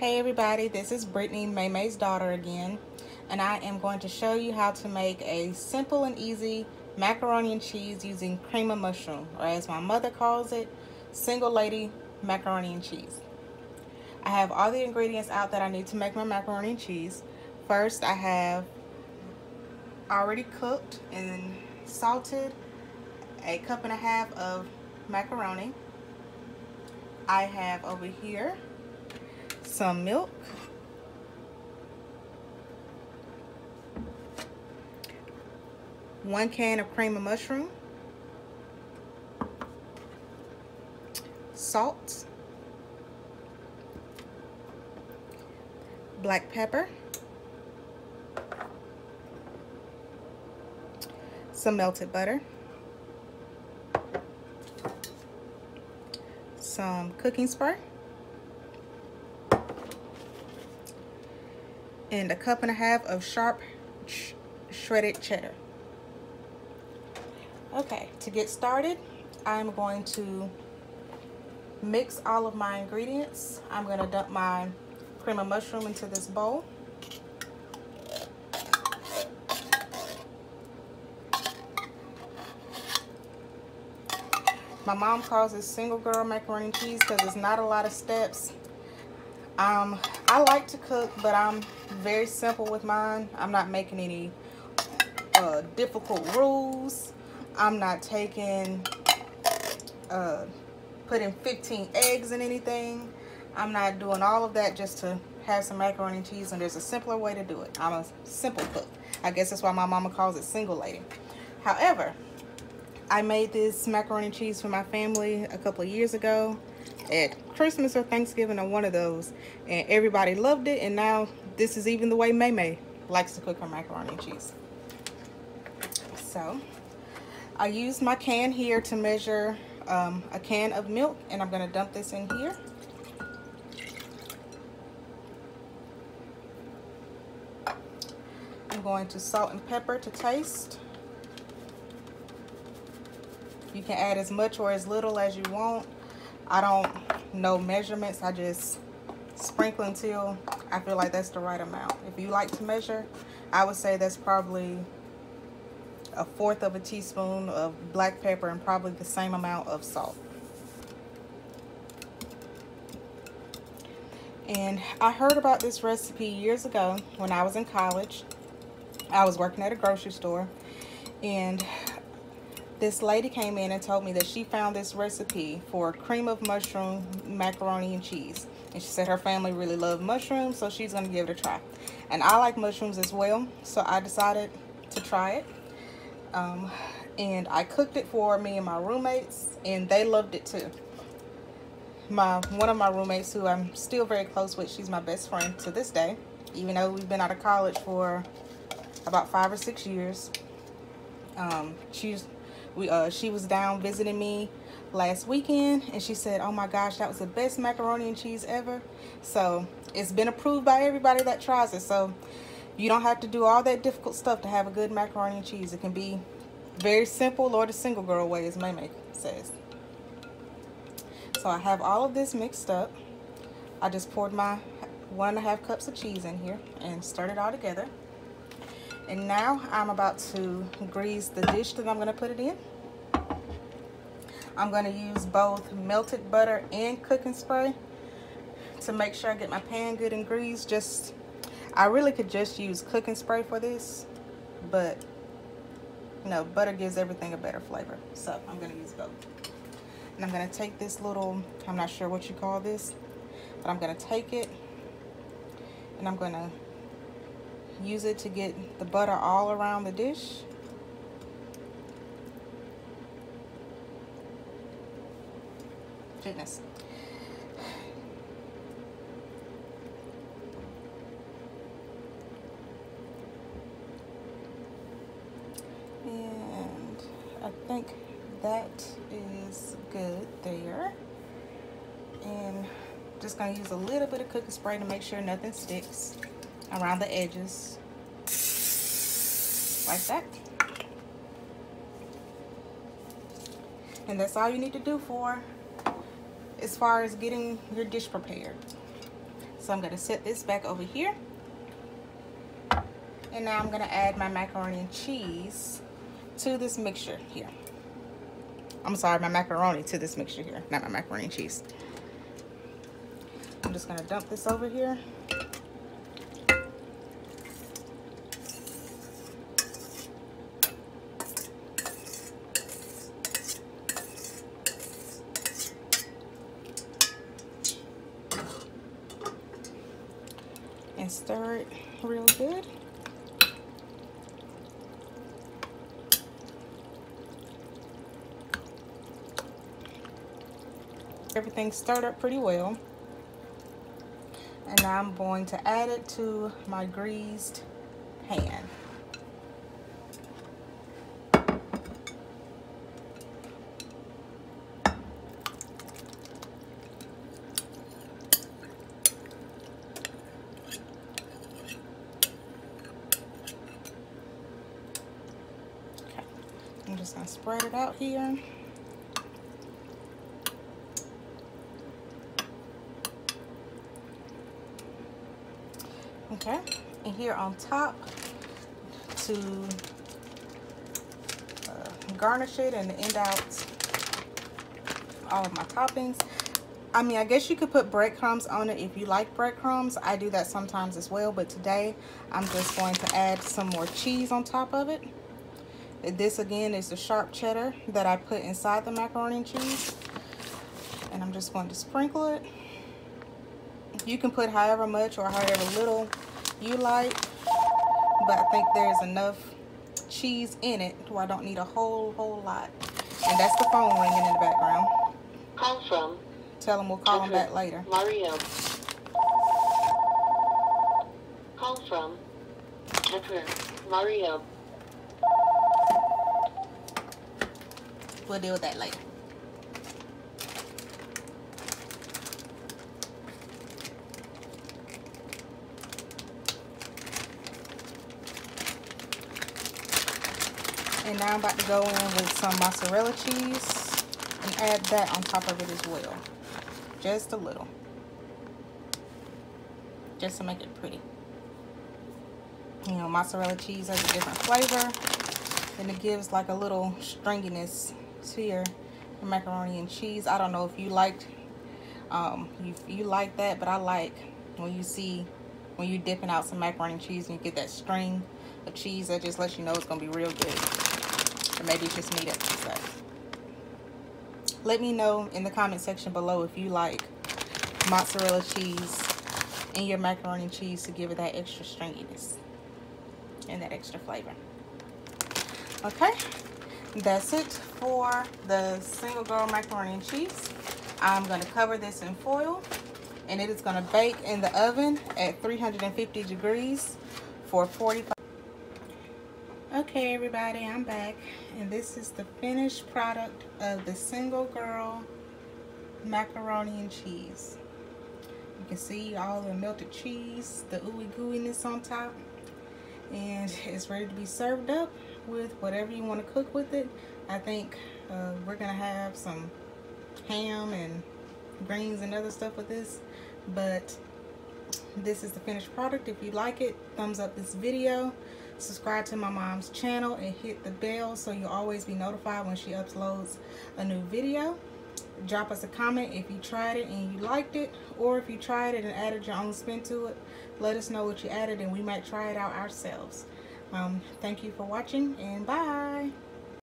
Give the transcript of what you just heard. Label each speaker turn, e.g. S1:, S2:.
S1: Hey everybody, this is Brittany, Maymay's daughter again, and I am going to show you how to make a simple and easy macaroni and cheese using cream of mushroom, or as my mother calls it, single lady macaroni and cheese. I have all the ingredients out that I need to make my macaroni and cheese. First, I have already cooked and salted a cup and a half of macaroni. I have over here some milk, one can of cream of mushroom, salt, black pepper, some melted butter, some cooking spray, and a cup and a half of sharp shredded cheddar. Okay, to get started, I'm going to mix all of my ingredients. I'm going to dump my cream of mushroom into this bowl. My mom calls this single girl macaroni and cheese because it's not a lot of steps. I like to cook, but I'm very simple with mine. I'm not making any difficult rules. I'm not taking, putting 15 eggs in anything. I'm not doing all of that just to have some macaroni and cheese, and there's a simpler way to do it. I'm a simple cook. I guess that's why my mama calls it single lady. However, I made this macaroni and cheese for my family a couple of years ago at Christmas or Thanksgiving, or one of those, and everybody loved it, and now this is even the way Maymay likes to cook her macaroni and cheese. So I used my can here to measure a can of milk, and I'm going to dump this in here. I'm going to salt and pepper to taste. You can add as much or as little as you want. I don't know measurements. I just sprinkle until I feel like that's the right amount. If you like to measure, I would say that's probably 1/4 of a teaspoon of black pepper and probably the same amount of salt. And I heard about this recipe years ago when I was in college. I was working at a grocery store, and this lady came in and told me that she found this recipe for cream of mushroom macaroni and cheese. And she said her family really loved mushrooms, so she's going to give it a try. And I like mushrooms as well, so I decided to try it. And I cooked it for me and my roommates, and they loved it too. One of my roommates, who I'm still very close with, she's my best friend to this day, even though we've been out of college for about 5 or 6 years. She was down visiting me last weekend, and she said, oh my gosh, that was the best macaroni and cheese ever. So it's been approved by everybody that tries it. So you don't have to do all that difficult stuff to have a good macaroni and cheese. It can be very simple, or the single girl way, as Maymay says. So I have all of this mixed up. I just poured my 1.5 cups of cheese in here and stirred it all together. And now I'm about to grease the dish that I'm going to put it in. I'm going to use both melted butter and cooking spray to make sure I get my pan good and greased. I really could just use cooking spray for this, but you know, butter gives everything a better flavor. So I'm going to use both. And I'm going to take this little, I'm not sure what you call this, but I'm going to take it and I'm going to use it to get the butter all around the dish. Goodness. And I think that is good there. And just going to use a little bit of cooking spray to make sure nothing sticks around the edges, like that. And that's all you need to do for as far as getting your dish prepared. So I'm going to set this back over here. And now I'm going to add my macaroni and cheese to this mixture here. I'm sorry, my macaroni to this mixture here, not my macaroni and cheese. I'm just going to dump this over here. And stir it real good. Everything's stirred up pretty well. And now I'm going to add it to my greased pan. Okay, I'm just going to spread it out here. Okay, and here on top to garnish it and end out all of my toppings. I mean, I guess you could put breadcrumbs on it if you like breadcrumbs. I do that sometimes as well, but today I'm just going to add some more cheese on top of it. This again is the sharp cheddar that I put inside the macaroni and cheese. And I'm just going to sprinkle it. You can put however much or however little you like, but I think there's enough cheese in it where I don't need a whole lot. And that's the phone ringing in the background.
S2: Call from.
S1: Tell them we'll call them back later.
S2: Mario. Call from. Mario.
S1: We'll deal with that later. And now I'm about to go in with some mozzarella cheese and add that on top of it as well. Just a little. Just to make it pretty. You know, mozzarella cheese has a different flavor. And it gives like a little stringiness to your macaroni and cheese. I don't know if you liked, you like that, but I like when you're dipping out some macaroni and cheese and you get that string of cheese. That just lets you know it's going to be real good. Or maybe it's just me that thinks that. Let me know in the comment section below if you like mozzarella cheese in your macaroni and cheese to give it that extra stringiness and that extra flavor. Okay, that's it for the single girl macaroni and cheese. I'm going to cover this in foil and it is going to bake in the oven at 350 degrees for 45. Okay everybody, I'm back and this is the finished product of the single girl macaroni and cheese. You can see all the melted cheese, the ooey gooiness on top, and it's ready to be served up with whatever you want to cook with it. I think we're gonna have some ham and greens and other stuff with this, but this is the finished product. If you like it, thumbs up this video, subscribe to my mom's channel, and hit the bell so you'll always be notified when she uploads a new video. Drop us a comment if you tried it and you liked it, or if you tried it and added your own spin to it. Let us know what you added and we might try it out ourselves. Thank you for watching and bye.